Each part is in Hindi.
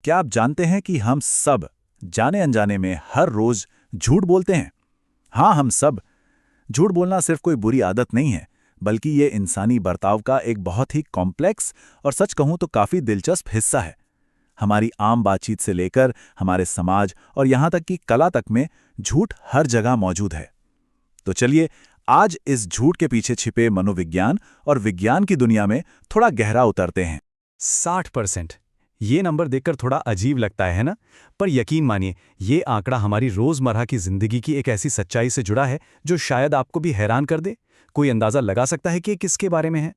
क्या आप जानते हैं कि हम सब जाने अनजाने में हर रोज झूठ बोलते हैं? हाँ, हम सब। झूठ बोलना सिर्फ कोई बुरी आदत नहीं है, बल्कि ये इंसानी बर्ताव का एक बहुत ही कॉम्प्लेक्स और सच कहूं तो काफी दिलचस्प हिस्सा है। हमारी आम बातचीत से लेकर हमारे समाज और यहां तक कि कला तक में झूठ हर जगह मौजूद है। तो चलिए आज इस झूठ के पीछे छिपे मनोविज्ञान और विज्ञान की दुनिया में थोड़ा गहरा उतरते हैं। 60%। ये नंबर देखकर थोड़ा अजीब लगता है ना? पर यकीन मानिए, ये आंकड़ा हमारी रोजमर्रा की जिंदगी की एक ऐसी सच्चाई से जुड़ा है जो शायद आपको भी हैरान कर दे। कोई अंदाजा लगा सकता है कि ये किसके बारे में है?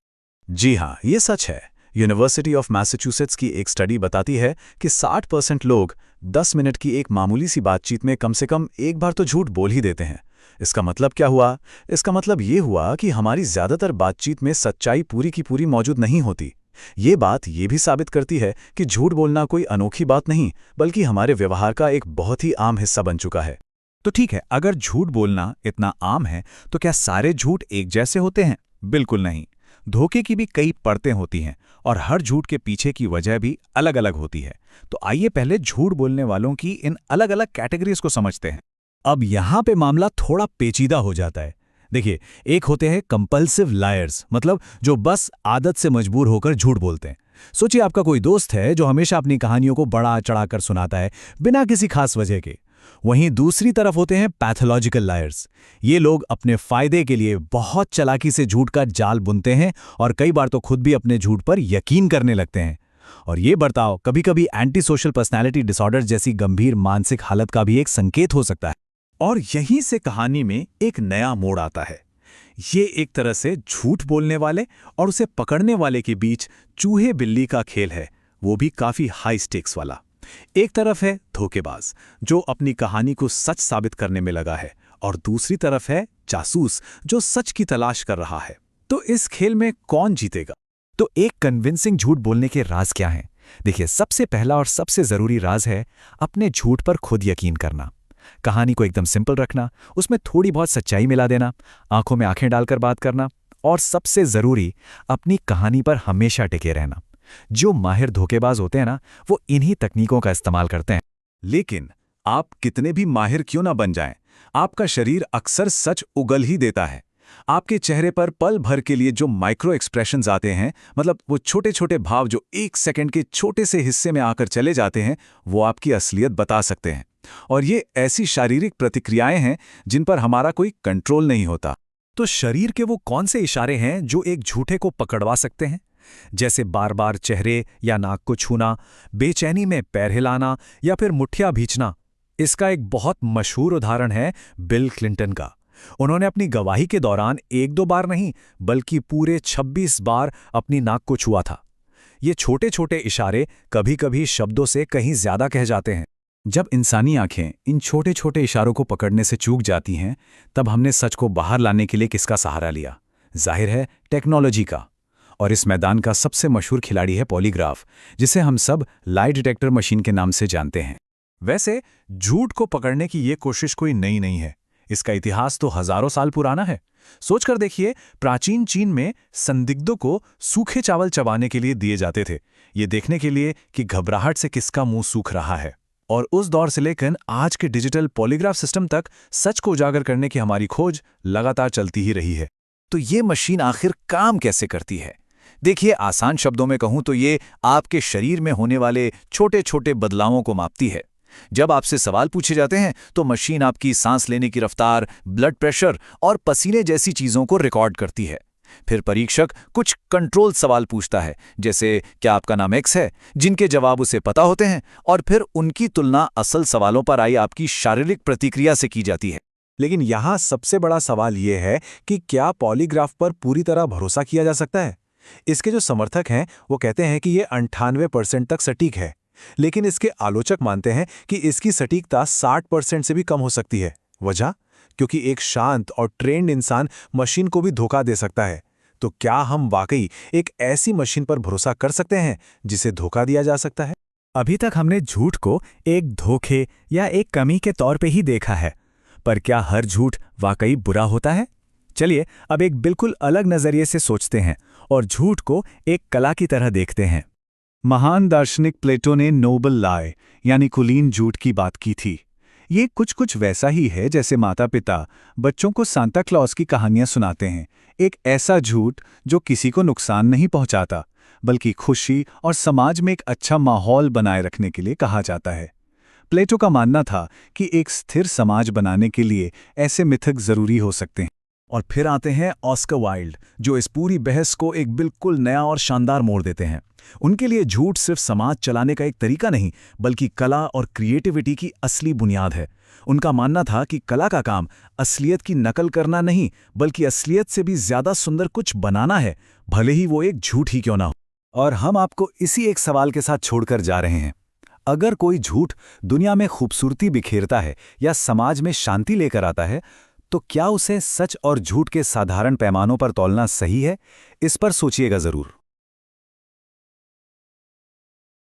जी हाँ, ये सच है। यूनिवर्सिटी ऑफ मैसाचुसेट्स की एक स्टडी बताती है कि 60% लोग 10 मिनट की एक मामूली सी बातचीत में कम से कम एक बार तो झूठ बोल ही देते हैं। इसका मतलब क्या हुआ? इसका मतलब ये हुआ कि हमारी ज्यादातर बातचीत में सच्चाई पूरी की पूरी मौजूद नहीं होती। ये बात ये भी साबित करती है कि झूठ बोलना कोई अनोखी बात नहीं, बल्कि हमारे व्यवहार का एक बहुत ही आम हिस्सा बन चुका है। तो ठीक है, अगर झूठ बोलना इतना आम है तो क्या सारे झूठ एक जैसे होते हैं? बिल्कुल नहीं। धोखे की भी कई परतें होती हैं और हर झूठ के पीछे की वजह भी अलग अलग होती है। तो आइए पहले झूठ बोलने वालों की इन अलग अलग कैटेगरीज को समझते हैं। अब यहाँ पे मामला थोड़ा पेचीदा हो जाता है। देखिए, एक होते हैं कंपल्सिव लायर्स, मतलब जो बस आदत से मजबूर होकर झूठ बोलते हैं। सोचिए, आपका कोई दोस्त है जो हमेशा अपनी कहानियों को बढ़ा चढ़ाकर सुनाता है बिना किसी खास वजह के। वहीं दूसरी तरफ होते हैं पैथोलॉजिकल लायर्स। ये लोग अपने फायदे के लिए बहुत चालाकी से झूठ का जाल बुनते हैं और कई बार तो खुद भी अपने झूठ पर यकीन करने लगते हैं। और ये बर्ताव कभी कभी एंटी सोशल पर्सनैलिटी डिसऑर्डर जैसी गंभीर मानसिक हालत का भी एक संकेत हो सकता है। और यहीं से कहानी में एक नया मोड़ आता है। ये एक तरह से झूठ बोलने वाले और उसे पकड़ने वाले के बीच चूहे बिल्ली का खेल है, वो भी काफी हाई स्टेक्स वाला। एक तरफ है धोखेबाज जो अपनी कहानी को सच साबित करने में लगा है, और दूसरी तरफ है जासूस जो सच की तलाश कर रहा है। तो इस खेल में कौन जीतेगा? तो एक कन्विंसिंग झूठ बोलने के राज क्या हैं? देखिए, सबसे पहला और सबसे जरूरी राज है अपने झूठ पर खुद यकीन करना। कहानी को एकदम सिंपल रखना, उसमें थोड़ी बहुत सच्चाई मिला देना, आंखों में आंखें डालकर बात करना, और सबसे जरूरी अपनी कहानी पर हमेशा टिके रहना। जो माहिर धोखेबाज होते हैं ना, वो इन्हीं तकनीकों का इस्तेमाल करते हैं। लेकिन आप कितने भी माहिर क्यों ना बन जाएं, आपका शरीर अक्सर सच उगल ही देता है। आपके चेहरे पर पल भर के लिए जो माइक्रो एक्सप्रेशंस आते हैं, मतलब वो छोटे छोटे भाव जो 1 सेकंड के छोटे से हिस्से में आकर चले जाते हैं, वो आपकी असलियत बता सकते हैं। और ये ऐसी शारीरिक प्रतिक्रियाएं हैं जिन पर हमारा कोई कंट्रोल नहीं होता। तो शरीर के वो कौन से इशारे हैं जो एक झूठे को पकड़वा सकते हैं? जैसे बार बार चेहरे या नाक को छूना, बेचैनी में पैर हिलाना या फिर मुठ्ठियां भींचना। इसका एक बहुत मशहूर उदाहरण है बिल क्लिंटन का। उन्होंने अपनी गवाही के दौरान 1-2 बार नहीं, बल्कि पूरे 26 बार अपनी नाक को छुआ था। ये छोटे छोटे इशारे कभी कभी शब्दों से कहीं ज्यादा कह जाते हैं। जब इंसानी आंखें इन छोटे छोटे इशारों को पकड़ने से चूक जाती हैं, तब हमने सच को बाहर लाने के लिए किसका सहारा लिया? जाहिर है, टेक्नोलॉजी का। और इस मैदान का सबसे मशहूर खिलाड़ी है पॉलीग्राफ, जिसे हम सब लाई डिटेक्टर मशीन के नाम से जानते हैं। वैसे झूठ को पकड़ने की ये कोशिश कोई नई नहीं है। इसका इतिहास तो हजारों साल पुराना है। सोचकर देखिए, प्राचीन चीन में संदिग्धों को सूखे चावल चबाने के लिए दिए जाते थे, ये देखने के लिए कि घबराहट से किसका मुंह सूख रहा है। और उस दौर से लेकर आज के डिजिटल पॉलीग्राफ सिस्टम तक सच को उजागर करने की हमारी खोज लगातार चलती ही रही है। तो ये मशीन आखिर काम कैसे करती है? देखिए, आसान शब्दों में कहूं तो ये आपके शरीर में होने वाले छोटे छोटे बदलावों को मापती है। जब आपसे सवाल पूछे जाते हैं तो मशीन आपकी सांस लेने की रफ्तार, ब्लड प्रेशर और पसीने जैसी चीजों को रिकॉर्ड करती है। फिर परीक्षक कुछ कंट्रोल सवाल पूछता है, जैसे क्या आपका नाम एक्स है, जिनके जवाब उसे पता होते हैं, और फिर उनकी तुलना असल सवालों पर आई आपकी शारीरिक प्रतिक्रिया से की जाती है। लेकिन यहाँ सबसे बड़ा सवाल यह है कि क्या पॉलीग्राफ पर पूरी तरह भरोसा किया जा सकता है? इसके जो समर्थक हैं वो कहते हैं कि ये 98% तक सटीक है, लेकिन इसके आलोचक मानते हैं कि इसकी सटीकता 60% से भी कम हो सकती है। वजह? क्योंकि एक शांत और ट्रेंड इंसान मशीन को भी धोखा दे सकता है। तो क्या हम वाकई एक ऐसी मशीन पर भरोसा कर सकते हैं जिसे धोखा दिया जा सकता है? अभी तक हमने झूठ को एक धोखे या एक कमी के तौर पे ही देखा है, पर क्या हर झूठ वाकई बुरा होता है? चलिए अब एक बिल्कुल अलग नजरिए से सोचते हैं और झूठ को एक कला की तरह देखते हैं। महान दार्शनिक प्लेटो ने नोबल लाई यानी कुलीन झूठ की बात की थी। ये कुछ वैसा ही है जैसे माता पिता बच्चों को सांता क्लॉज की कहानियां सुनाते हैं। एक ऐसा झूठ जो किसी को नुकसान नहीं पहुंचाता, बल्कि खुशी और समाज में एक अच्छा माहौल बनाए रखने के लिए कहा जाता है। प्लेटो का मानना था कि एक स्थिर समाज बनाने के लिए ऐसे मिथक जरूरी हो सकते हैं। और फिर आते हैं ऑस्कर वाइल्ड, जो इस पूरी बहस को एक बिल्कुल नया और शानदार मोड़ देते हैं। उनके लिए झूठ सिर्फ समाज चलाने का एक तरीका नहीं, बल्कि कला और क्रिएटिविटी की असली बुनियाद है। उनका मानना था कि कला का काम असलियत की नकल करना नहीं, बल्कि असलियत से भी ज्यादा सुंदर कुछ बनाना है, भले ही वो एक झूठ ही क्यों ना हो। और हम आपको इसी एक सवाल के साथ छोड़कर जा रहे हैं। अगर कोई झूठ दुनिया में खूबसूरती बिखेरता है या समाज में शांति लेकर आता है, तो क्या उसे सच और झूठ के साधारण पैमानों पर तौलना सही है? इस पर सोचिएगा जरूर।